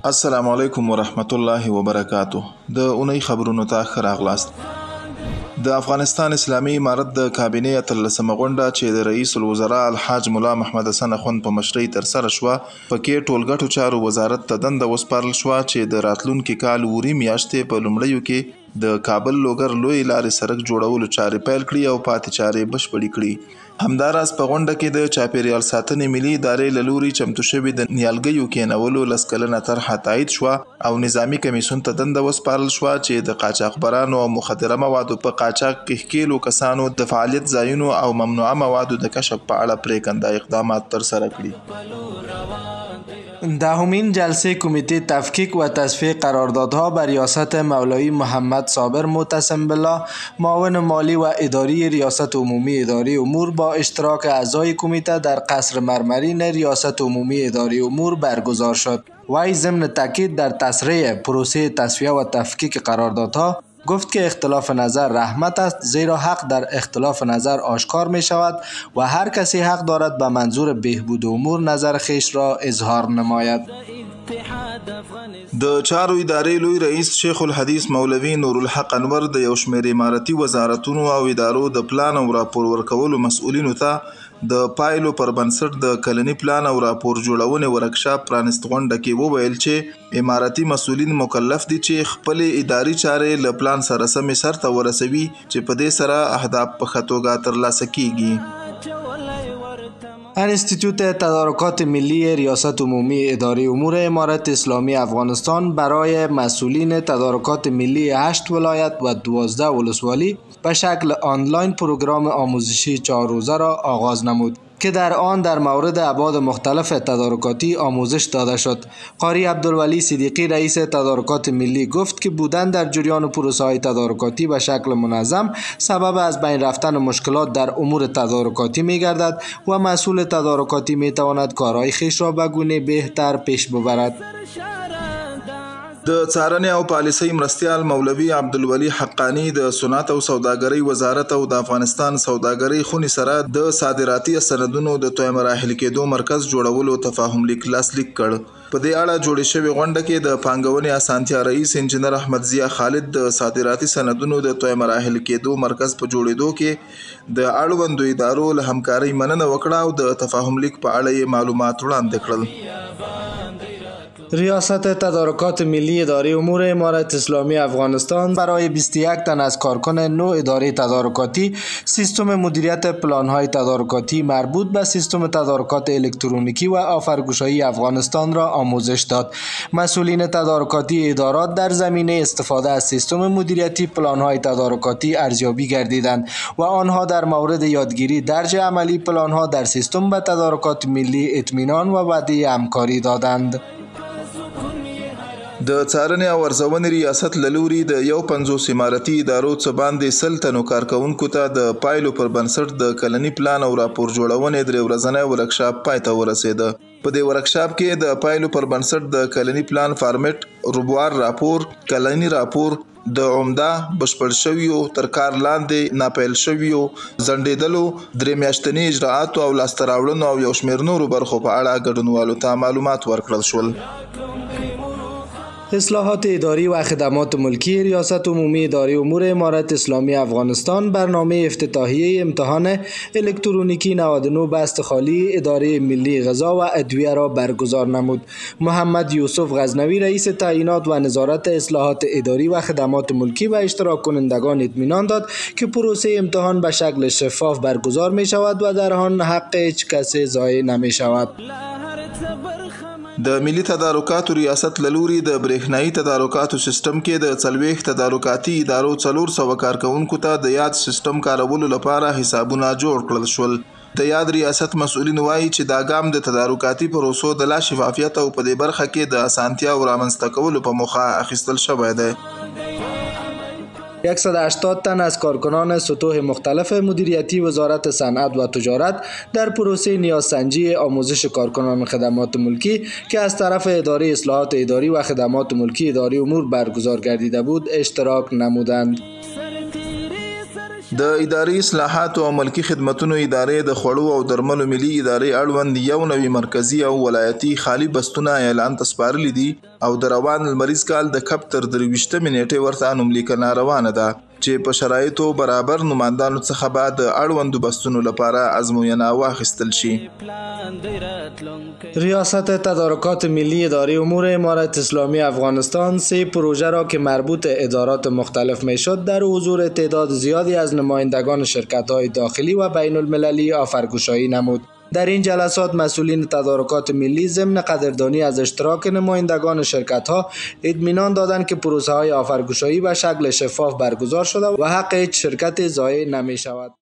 السلام علیکم ورحمت الله وبرکاتو. د اونۍ خبرونو ته ښه راغلاست. د افغانستان اسلامي امارت د کابینې اتلسمه غونډه چې د رئیس الوزرا الحاج ملا محمد حسن اخوند په مشرۍ ترسره شوه، پکې ټولګټو چارو وزارت ته دنده وسپارل شوه چې د راتلونکي کال وري میاشتې په لومړیو کې د کابل لوګر لوی لارې سړک جوړولو چارې پیل کړي او پاتې چارې بشپړې کړي. همداراز په غونډه کې د چاپیریال ساتنې ملي ادارې له لوري چمتو شوي د نیالګیو کېنولو 10 کلنه طرحه تایید شوه او نظامي کمیسیون ته دنده وسپارل شوه چې د قاچاقبرانو او مخدره موادو په قاچاق کې ښکېلو کسانو د فعالیت ځایونو او ممنوعه موادو د کشف په اړه پرېکنده اقدامات ترسره کړي. دهمین جلسه کمیته تفکیک و تصفیه قراردادها بر ریاست مولوی محمد صابر معتصم بالله معاون مالی و اداری ریاست عمومی اداری امور با اشتراک اعضای کمیته در قصر مرمرین ریاست عمومی اداری امور برگزار شد. وی ضمن تاکید در تسریع پروسه تصفیه و تفکیک قراردادها گفت که اختلاف نظر رحمت است، زیرا حق در اختلاف نظر آشکار می شود و هر کسی حق دارد به منظور بهبود امور نظر خیش را اظهار نماید. د چارو ادارې لوی رئیس شیخ الحدیث مولوی نور الحق انور د یو شمېر امارتي وزارتونو او ادارو د پلان او راپور ورکولو مسؤلینو ته د پایلو پر بنسټ د کلنی پلان او راپور جوړونې ورکشاپ پرانست غونډه کې وویل چې امارتي مسؤلین مکلف دي چې خپل اداري چارې له پلان سره سمې سرته ورسوي چې په دې سره اهداف په ښه توګه ترلاسه کیږي. انستیتوت تدارکات ملی ریاست عمومی اداره امور امارت اسلامی افغانستان برای مسئولین تدارکات ملی 8 ولایت و 12 ولسوالی به شکل آنلاین پروگرام آموزشی 4 روزه را آغاز نمود که در آن در مورد ابعاد مختلف تدارکاتی آموزش داده شد. قاری عبدالولی صدیقی رئیس تدارکات ملی گفت که بودن در جریان پروسه‌های تدارکاتی به شکل منظم سبب از بین رفتن مشکلات در امور تدارکاتی می‌گردد و مسئول تدارکاتی می‌تواند کارهای خویش را به گونه بهتر پیش ببرد. د څارنې او پالیسۍ مرستیال مولوی عبدالولی حقانی د صنعت او سوداګرۍ وزارت او د افغانستان سوداګرۍ خونې سره د صادراتي سندونو د توی مراحل کېدو مرکز جوړولو تفاهم لیک لاسلیک کړ. په دې اړه جوړې شوې غونډه کې د پانګونې اسانتیا رئیس انجینر احمد ضیا خالد د صادراتي سندونو د توی مراحل کېدو مرکز په جوړېدو کې د اړوندو ادارو له همکارۍ مننه وکړه او د تفاهم لیک په اړه یې معلومات وړاندې کړل. ریاست تدارکات ملی اداره امور امارت اسلامی افغانستان برای 21 تن از کارکن نوع اداره تدارکاتی سیستم مدیریت پلان‌های تدارکاتی مربوط به سیستم تدارکات الکترونیکی و آفرگوشایی افغانستان را آموزش داد. مسئولین تدارکاتی ادارات در زمینه استفاده از سیستم مدیریتی پلان‌های تدارکاتی ارزیابی گردیدند و آنها در مورد یادگیری درج عملی پلان‌ها در سیستم به تدارکات ملی اطمینان و وعده همکاری دادند. د څارنې او ارزونې ریاست له لوري د 50 امارتي ادارو څخه باندې 100 تنو کارکوونکو ته د پایلو پر بنسټ د کلنی پلان او راپور جوړونې 3 ورځنی ورکشاپ پای ته ورسېده. په دې ورکشاپ کې د پایلو پر بنسټ د کلنی پلان فارمیټ، روبوار راپور، کلنی راپور، د عمده بشپړ شویو تر کار لاندې ناپیل شویو ځنډېدلو 3 میاشتني اجراءاتو او لاسته راوړنو او یو شمېر نورو برخو په اړه ګډونوالو ته معلومات ورکړل شول. اصلاحات اداری و خدمات ملکی ریاست عمومی اداره امور امارت اسلامی افغانستان برنامه افتتاحیه امتحان الکترونیکی 99 بست خالی اداره ملی غذا و ادویه را برگزار نمود. محمد یوسف غزنوی رئیس تعیینات و نظارت اصلاحات اداری و خدمات ملکی و اشتراک کنندگان اطمینان داد که پروسه امتحان به شکل شفاف برگزار می شود و در آن حق هیچ کسی ضایع نمی شود. د ملي تدارکاتو ریاست له لوري د برېښنایي تدارکاتو سیستم کې د 40 تدارکاتي ادارو 400 کارکوونکو ته د یاد سیستم کارولو لپاره حسابونه جوړ کړل شول. د یاد ریاست مسؤلین وایي چې دا ګام د تدارکاتي پروسو د لا شفافیت او په دې برخه کې د اسانتیا او رامنځته کولو په موخه اخیستل شوی دی. 180 تن از کارکنان سطوح مختلف مدیریتی وزارت صنعت و تجارت در پروسه نیازسنجی آموزش کارکنان خدمات ملکی که از طرف اداره اصلاحات اداری و خدمات ملکی اداره امور برگزار گردیده بود اشتراک نمودند. د اداري اصلاحاتو او ملکی خدمتونو ادارې د خوړو او درملو ملي ادارې اړوند یو نوی مرکزی او ولایتي خالی بستونه اعلان ته سپارلي دي او د روان لمریز کال د کب تر 23 نیټې ورته نوملیکنه روانه ده چې په شرایطو برابر نمائندانو څخه به د اړوندو بستونو لپاره ازموینه واخیستل شي. ریاست تدارکات ملی اداره امور امارت اسلامی افغانستان 3 پروژه را که مربوط ادارات مختلف میشد در حضور تعداد زیادی از نمایندگان شرکت‌های داخلی و بین المللی آفرگشایی نمود. در این جلسات مسئولین تدارکات ملی ضمن قدردانی از اشتراک نمایندگان شرکت‌ها اطمینان دادند که پروسه‌های آفرگشایی به شکل شفاف برگزار شده و حق هیچ شرکت ضایع نمی‌شود.